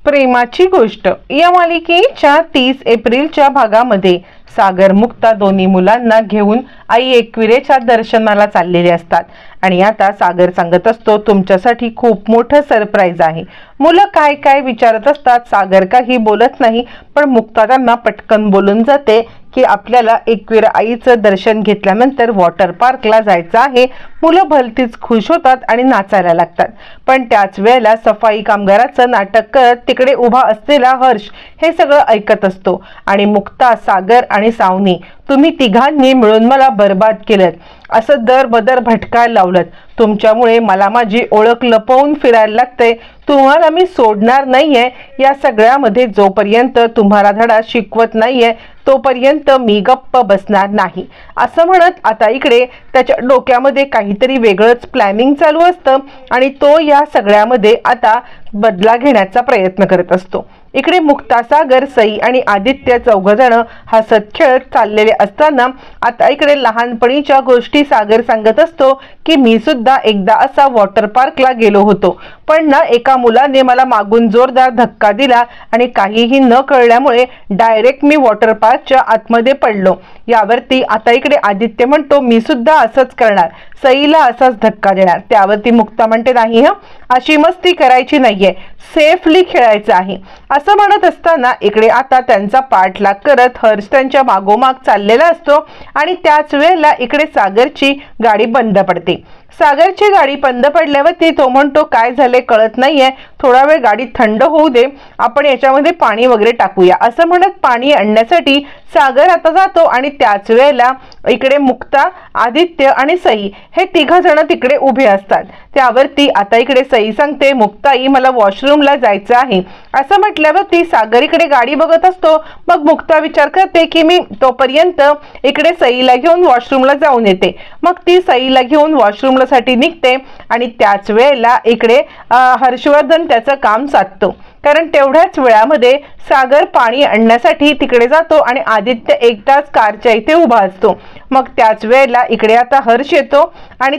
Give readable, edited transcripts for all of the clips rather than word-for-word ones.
प्रेमाची गोष्ट या मालिकेच्या 30 एप्रिलच्या भागामध्ये सागर मुक्ता दोन्ही मुलांना घेऊन आई एकविरेच्या दर्शनाला चाललेले असतात आणि आता सागर सांगत असतो तुमच्यासाठी खूप मोठं सरप्राईज आहे। मुलं काय काय विचारत असतात, सागर काही बोलत नाही, पण मुक्ता त्यांना पटकन बोलून जाते की आपल्याला एकवीर आईचं दर्शन घेतल्यानंतर वॉटर पार्कला जायचं आहे। मुलं भलतीच खुश होतात आणि नाचायला लागतात, पण त्याच वेळेला सफाई कामगाराचं नाटक करत तिकडे उभा असलेला हर्ष हे सगळं ऐकत असतो आणि मुक्ता, सागर आणि सावनी तुम्ही तिघांनी मिळून मला बर्बाद केलं, असं दरबदर भटकायला लावलं। तुमच्यामुळे मला माझी ओळख लपवून फिरायला लागते, तुम्हाला मी सोडणार नाहीये। या सगळ्यामध्ये जोपर्यंत तुम्हाला धडा शिकवत नाहीये तोपर्यंत मी गप्प बसणार नाही, असं म्हणत आता इकडे त्याच्या डोक्यामध्ये काहीतरी वेगळंच प्लॅनिंग चालू असतं आणि तो या सगळ्यामध्ये आता बदला घेण्याचा प्रयत्न करत असतो। इकडे मुक्ता, सागर, सई आणि आदित्य चौघजण हसत खेळत चाललेले असताना आता इकडे लहानपणीच्या गोष्टी सागर सांगत असतो की मी सुद्धा एकदा असा वॉटर पार्कला गेलो होतो, पण ना एका मुलाने मला मागून जोरदार धक्का दिला आणि काहीही न कळल्यामुळे डायरेक्ट मी वॉटर पार्कच्या आतमध्ये पडलो। यावरती आता इकडे आदित्य म्हणतो मी सुद्धा असंच करणार, सईला असाच धक्का देणार। त्यावरती मुक्ता म्हणते नाही अशी मस्ती करायची नाहीये, सेफली खेळायचं आहे, असं म्हणत असताना इकडे आता त्यांचा पाठलाग करत हर्ष त्यांच्या मागोमाग चाललेला असतो आणि त्याच वेळेला इकडे सागरची गाडी बंद पडते। सागरची गाडी बंद पडल्यावरती तो म्हणतो काय झाले कळत नाहीये, थोडा वेळ गाडी थंड होऊ दे, आपण याच्यामध्ये पाणी वगैरे टाकूया, असं म्हणत पाणी आणण्यासाठी सागर आता जातो आणि त्याच वेळेला इकडे मुक्ता, आदित्य आणि सई हे तिघ जण तिकडे उभे असतात। त्यावरती आता इकडे सई सांगते मुक्ताई मला वॉशरूमला जायचं आहे, असं म्हटल्यावरती सागर इकडे गाडी बघत असतो। मग मुक्ता विचार करते की मी तोपर्यंत इकडे सईला घेऊन वॉशरूमला जाऊन येते। मग ती सईला घेऊन वॉशरूमला साठी निघते आणि त्याच वेळेला इकडे हर्षवर्धन त्याचं काम साधतो, कारण तेवढ्याच वेळामध्ये सागर पाणी आणण्यासाठी तिकडे जातो आणि आदित्य एकटाच कारच्या इथे उभा असतो। मग त्याच वेळेला इकडे आता हर्ष येतो आणि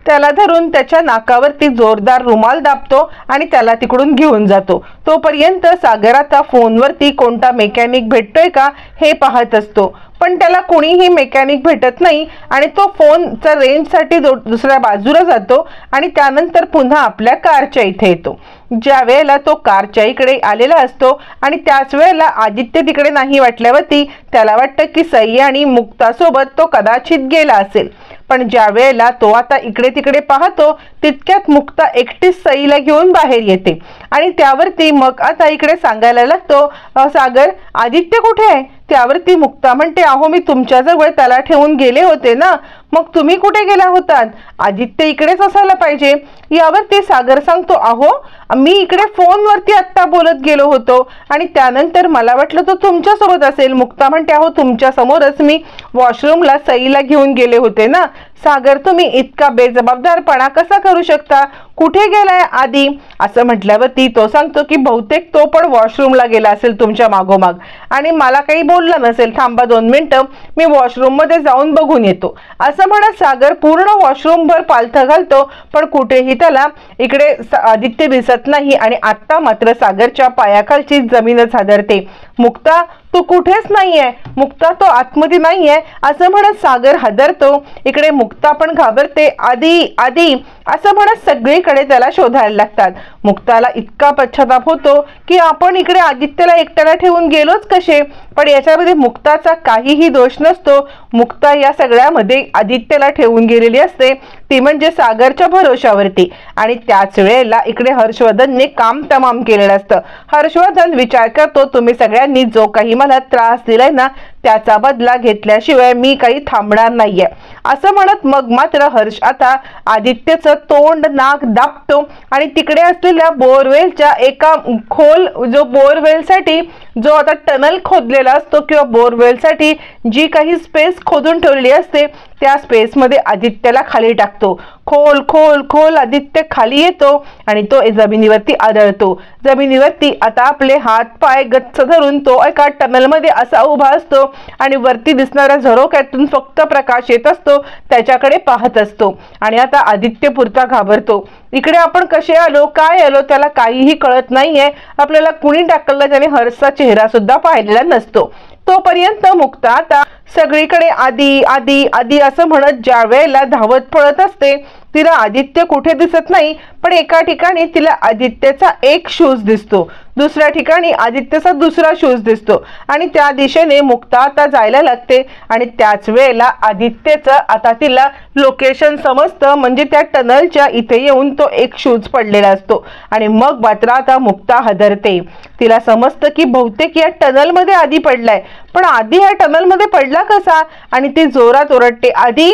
त्याला धरून त्याच्या नाकावरती जोरदार रुमाल दाबतो आणि त्याला तिकडून घेऊन जातो। तोपर्यंत सागर आता फोनवरती कोणता मेकॅनिक भेटतोय का हे पाहत असतो, पण त्याला कोणीही मेकॅनिक भेटत नाही आणि तो फोनचा रेंजसाठी दुसऱ्या बाजूला जातो आणि त्यानंतर पुन्हा आपल्या कारच्या इथे येतो। ज्या वेळेला तो कारच्या इकडे आलेला असतो आणि त्याच वेळेला आदित्य तिकडे नाही वाटल्यावरती त्याला वाटतं की सई आणि मुक्तासोबत तो कदाचित गेला असेल, पण ज्या वेळेला तो आता इकडे तिकडे पाहतो तितक्यात मुक्ता एकटीच सईला घेऊन बाहेर येते आणि त्यावरती मग आता इकडे सांगायला लागतो सागर आदित्य कुठे आहे? त्यावरती मुक्ता म्हणते अहो मी तुमच्याजवळ त्याला ठेवून गेले होते ना, मग तुम्ही कुठे गेला होतात? आदित्य इकडेच असायला पाहिजे। यावरती सागर सांगतो अहो मी इकडे फोनवरती आत्ता बोलत गेलो होतो आणि त्यानंतर मला वाटलं तो तुमच्या सोबत असेल। मुक्ता म्हणते अहो तुमच्या समोरच मी वॉशरूमला सईला घेऊन गेले होते ना। सागर तुम्ही इतका बेजबाबदारपणा कसा करू शकता, कुठे गेलाय आधी? असं म्हटल्यावरती तो सांगतो की बहुतेक तो पण वॉशरूमला गेला असेल तुमच्या मागोमाग आणि मला काही बोलला नसेल, थांबा 2 मिनिटं मी वॉशरूम मध्ये जाऊन बघून येतो, असं म्हणत सागर पूर्ण वॉशरूमभर पालथं घालतो, पण कुठेही त्याला इकडे आदित्य दिसत नाही आणि आता मात्र सागरच्या पायाखालची जमीनच हादरते। मुक्ता तू कुठेच नाहीये, मुक्ता तो आतमध्ये नाहीये, असं म्हणत सागर हादरतो। इकडे मुक्ता पण घाबरते, आधी आधी असं म्हणत सगळीकडे त्याला शोधायला लागतात। मुक्ताला इतका पश्चाताप होतो की आपण इकडे आदित्यला एकट्याला ठेवून गेलोच कसे, पण याच्यामध्ये मुक्ताचा काहीही दोष नसतो। मुक्ता या सगळ्यामध्ये आदित्यला ठेवून गेलेली असते, ती म्हणजे सागरच्या भरोशावरती आणि त्याच वेळेला इकडे हर्षवर्धनने काम तमाम केलेलं असतं। हर्षवर्धन विचार करतो तुम्ही सगळ्यांनी जो काही मला त्रास दिलाय ना त्याचा बदला घेतल्याशिवाय मी काही थांबणार नाहीये, असं म्हणत मग मात्र हर्ष आता आदित्यचं तोंड नाक दाबतो आणि तिकडे असलेल्या बोरवेलच्या एका खोल जो बोरवेलसाठी जो आता टनल खोदलेला असतो किंवा बोरवेलसाठी जी काही स्पेस खोदून ठेवलेली असते त्या स्पेसमध्ये आदित्यला खाली टाकतो। खोल खोल खोल आदित्य खाली येतो आणि तो जमिनीवरती आदळतो। जमिनीवरती आता आपले हात पाय गच्च धरून तो एका टनलमध्ये असा उभा असतो आणि वरती दिसणाऱ्या झरोक्यातून फक्त प्रकाश येत असतो, त्याच्याकडे पाहत असतो। आणि आता आदित्य पुरता घाबरतो। इकडे आपण कसे आलो, काय आलो, त्याला काहीही कळत नाहीये। आपल्याला कुणी टाकलं त्याने हर्षचा चेहरा सुद्धा पाहिलेला नसतो। तोपर्यंत मुक्ता आता सगळीकडे आदी आदी आदी असं म्हणत ज्या वेळेला धावत पळत असते, तिला आदित्य कुठे दिसत नाही, पण एका ठिकाणी तिला आदित्यचा एक शूज दिसतो, दुसऱ्या ठिकाणी आदित्यचा दुसरा शूज दिसतो आणि त्या दिशेने मुक्ता आता जायला लागते। आणि त्याच वेळेला आदित्यचं आता तिला लोकेशन समजतं, म्हणजे त्या टनलच्या इथे येऊन तो एक शूज पडलेला असतो। आणि मग मात्र आता मुक्ता हादरते। तिला समजतं की बहुतेक या टनलमध्ये आधी पडलाय, पण आधी ह्या टनलमध्ये पडला कसा? आणि ती जोरात ओरडते, आधी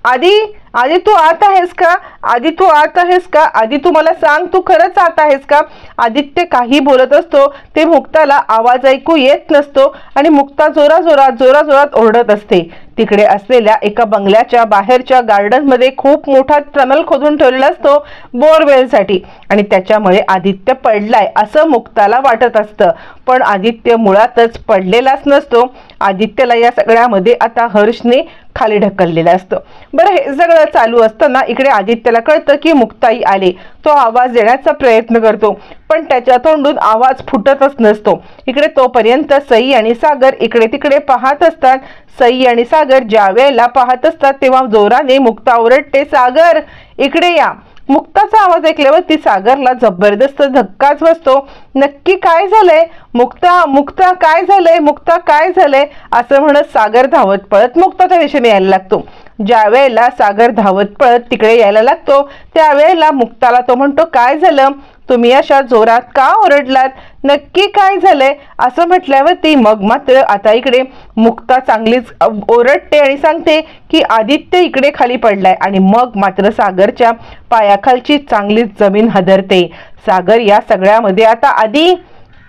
आधी आधी तू आत आहेस का? आधी तू आत आहेस का? आधी तू मला सांग, तू खरंच आत आहेस का? आदित्य काही बोलत असतो ते मुक्ताला आवाज ऐकू येत नसतो आणि मुक्ता जोराजोरात ओरडत असते। तिकडे असलेल्या एका बंगल्याच्या बाहेरच्या गार्डन मध्ये खूप मोठा टनल खोदून ठेवलेला असतो बोरवेलसाठी, आणि त्याच्यामुळे आदित्य पडलाय असं मुक्ताला वाटत असतं, पण आदित्य मुळातच पडलेलाच नसतो। आदित्यला या सगळ्यामध्ये आता हर्षने खाली ढकललेलं असतं। बरं, हे सगळं चालू असताना इकडे आदित्यला कळतं की मुक्ताई आले। तो आवाज देण्याचा प्रयत्न करतो, पण त्याच्या तोंडून आवाज फुटतच नसतो। इकडे तोपर्यंत सई आणि सागर इकडे तिकडे पाहत असतात। सई आणि सागर ज्या वेळेला पाहत असतात तेव्हा जोराने मुक्ता ओरडते, सागर इकडे या। मुक्ताचा आवाज ऐकल्यावर सागरला जबरदस्त धक्काच बसतो। नक्की काय झालंय? मुक्ता मुक्ता काय झालंय? मुक्ता काय झालंय? असं म्हणत सागर धावत पळत मुक्ताच्या दिशेने यायला लागतो। ज्या वेळेला सागर धावत पळत तिकडे यायला लागतो त्यावेळेला मुक्ताला तो म्हणतो, काय झालं? तुम्ही अशा जोरात का ओरडलात? नक्की काय झालंय? असं म्हटल्यावरती मग मात्र आता इकडे मुक्ता चांगलीच ओरडते आणि सांगते की आदित्य इकडे खाली पडलाय। आणि मग मात्र सागरच्या पायाखालची चांगलीच जमीन हादरते। सागर या सगळ्यामध्ये आता आधी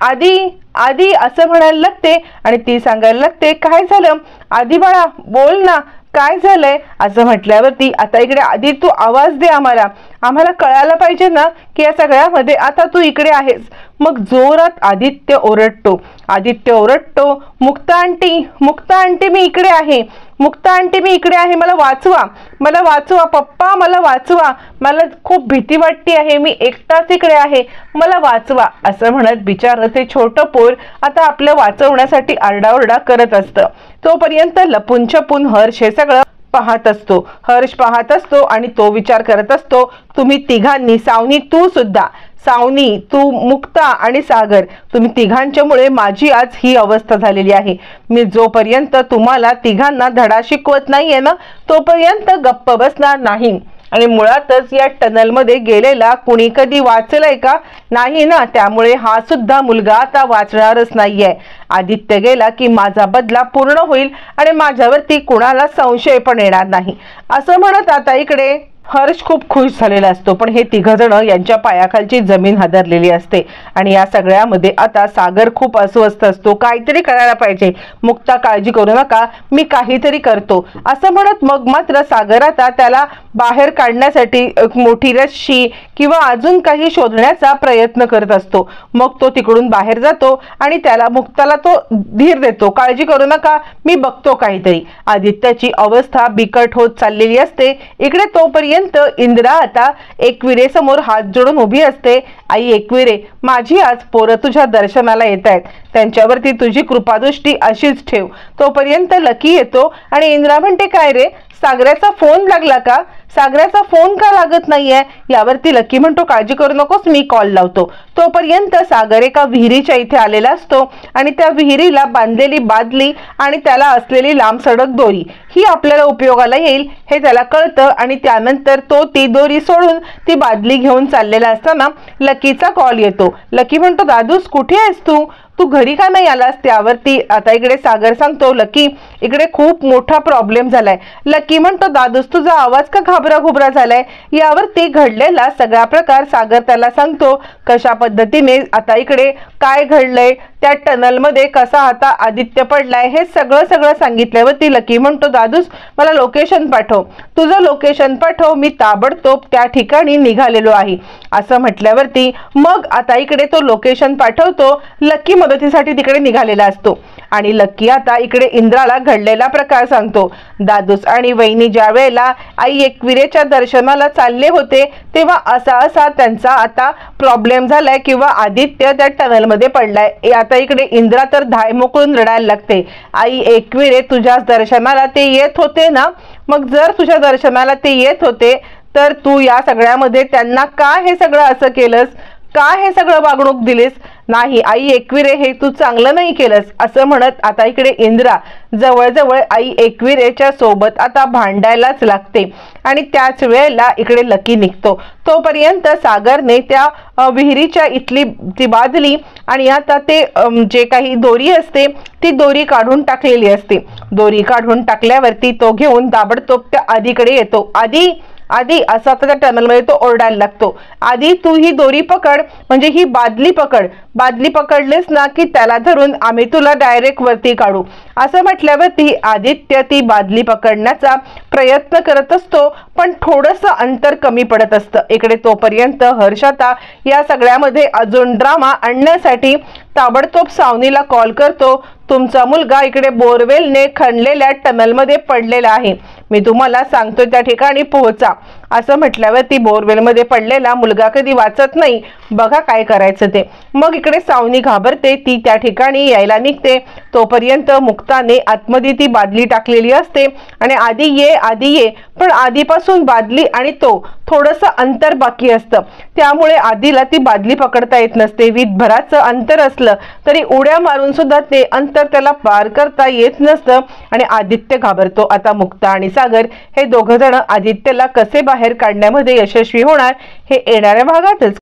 आधी आधी असं म्हणायला लागते आणि ती सांगायला लागते, काय झालं? आधी बाळा बोल ना, काय झालंय? असं म्हटल्यावरती आता इकडे आधी तू आवाज दे, आम्हाला कळायला पाहिजे ना की या सगळ्यामध्ये आता तू इकडे आहेस। मग जोरात आदित्य ओरडतो, मुक्ता आंटी मी इकडे आहे, मुक्ता आंटी मी इकडे आहे, मला वाचवा पप्पा, मला वाचवा, मला खूप भीती वाटते आहे, मी एकटाच इकडे आहे, मला वाचवा। असं म्हणत बिचारं ते छोटं पोर आता आपलं वाचवण्यासाठी आरडाओरडा करत असतं। तोपर्यंत लपून छपून हर्ष हे सगळं पाहत असतो। हर्ष पाहत असतो आणि तो विचार करत असतो, तुम्ही तिघांनी, सावनी तू सुद्धा, सावनी तू, मुक्ता आणि सागर, तुम्ही तिघांच्यामुळे माझी आज ही अवस्था झालेली आहे। मी जोपर्यंत तुम्हाला तिघांना धडा शिकवत नाहीये ना तोपर्यंत गप्प बसणार नाही। आणि मुळातच या टनल मध्ये गेलेला कुणी कधी वाचलंय का? नाही ना, त्यामुळे हा सुद्धा मुलगा आता वाचणारच नाहीये। आदित्य गेला की माझा बदला पूर्ण होईल आणि माझ्यावरती कुणाला संशय पण येणार नाही। असं म्हणत आता इकडे हर्ष खूप खुश झालेला असतो, पण हे तिघ जण यांच्या पायाखालची जमीन हादरलेली असते। आणि या सगळ्यामध्ये आता सागर खूप अस्वस्थ असतो, काहीतरी करायला पाहिजे। मुक्ता काळजी करू नका, मी काहीतरी करतो असं म्हणत मग मात्र सागर आता त्याला बाहेर काढण्यासाठी मोठी रस्सी किंवा अजून काही शोधण्याचा प्रयत्न करत असतो। मग तो तिकडून बाहेर जातो आणि त्याला मुक्ताला तो धीर देतो, काळजी करू नका, मी बघतो काहीतरी। आदित्याची अवस्था बिकट होत चाललेली असते। इकडे तोपर्यंत इंदिरा आता एकविरे समोर हात जोडून उभी असते। आई एकविरे, माझी आज पोरं तुझ्या दर्शनाला येत आहेत, त्यांच्यावरती तुझी कृपादृष्टी अशीच ठेव। तोपर्यंत लकी येतो आणि इंदिरा म्हणते, काय रे, सागराचा फोन लागला का? सागराचा फोन का लागत नाहीये? यावरती लकी म्हणतो, काळजी करू नकोस, मी कॉल लावतो। तोपर्यंत सागर एका विहिरीच्या इथे आलेला असतो आणि त्या विहिरीला बांधलेली बादली आणि त्याला असलेली लांब सडक दोरी ही आपल्याला उपयोगाला येईल हे त्याला कळतं। आणि त्यानंतर तो ती दोरी सोडून ती बादली घेऊन चाललेला असताना लकीचा कॉल येतो। लकी म्हणतो, दादूस कुठे आहेस तू? तू घरी का नाही आलास? त्यावरती आता इकडे सागर सांगतो, लकी इकडे खूप मोठा प्रॉब्लेम झालाय। लकी म्हणतो, दादूस तुझा आवाज का घाबरा झालाय? यावरती घडलेला सगळा प्रकार सागर त्याला सांगतो, कशा पद्धतीने आता इकडे काय घडलंय त्या टनल मध्ये कसा आता आदित्य पडलाय हे सगळं सांगितल्यावरती लकी म्हणतो दादूस मला लोकेशन पाठव, तुझं लोकेशन पाठव, मी ताबडतोब त्या ठिकाणी निघालेलो आहे असं म्हटल्यावरती मग आता इकडे तो लोकेशन पाठवतो। लकी मदतीसाठी तिकडे निघालेला असतो आणि लकी आता इकडे इंद्राला घडलेला प्रकार सांगतो। दादूस आणि वहिनी ज्या वेळेला आई एकविरेच्या दर्शनाला चालले होते तेव्हा असा त्यांचा आता प्रॉब्लेम झालाय किंवा आदित्य त्या टनल मध्ये पडलाय। आता इकडे इंद्रा तर धाय मोकळून रडायला लागते, आई एकविरे तुझ्या दर्शनाला ते येत होते ना, मग जर तुझ्या दर्शनाला ते येत होते तर तू या सगळ्यामध्ये त्यांना का हे सगळं असं केलंस, का हे सगळं वागणूक दिलीस, नाही आई एकविरे हे तू चांगलं नाही केलंस असं म्हणत आता इकडे इंद्रा जवळजवळ आई एकविरेच्या सोबत आता भांडायलाच लागते आणि त्याच वेळेला इकडे लकी निघतो। तोपर्यंत सागरने त्या विहिरीच्या इथली ती बादली आणि आता ते जे काही दोरी असते ती दोरी काढून टाकलेली असते। दोरी काढून टाकल्यावरती तो घेऊन ताबडतोब त्या आधीकडे येतो। आधी असा त्या टनल मध्ये तो ओरडायला लागतो, आधी तू ही दोरी पकड, म्हणजे ही बादली पकड, बादली पकडलेस ना की त्याला धरून आम्ही तुला डायरेक्ट वरती काढू असं म्हटल्यावरती आदित्य ती बादली पकडण्याचा प्रयत्न करत असतो पण थोडंसं अंतर कमी पडत असतं। इकडे तोपर्यंत हर्षता या सगळ्यामध्ये अजून ड्रामा आणण्यासाठी ताबडतोब सावनीला कॉल करतो, तुमचा मुलगा इकडे बोरवेलने खणलेल्या टनल मध्ये पडलेला आहे, मी तुम्हाला सांगतोय त्या ठिकाणी पोहोचा असं म्हटल्यावर ती बोरवेल मध्ये पडलेला मुलगा कधी वाचत नाही, बघा काय करायचं ते। मग इकडे सावनी घाबरते, ती त्या ठिकाणी यायला निघते। तोपर्यंत मुक्ताने आतमध्ये ती बादली टाकलेली असते आणि आधी ये पण आधीपासून बादली आणि तो थोडंसं अंतर बाकी असतं, त्यामुळे आधीला ती बादली पकडता येत नसते। वीटभराचं अंतर असलं तरी उड्या मारून सुद्धा ते अंतर त्याला पार करता येत नसतं आणि आदित्य घाबरतो। आता मुक्ता आणि सागर हे दोघं जण आदित्यला कसे बाहेर काढण्यामध्ये यशस्वी होणार हे येणाऱ्या भागातच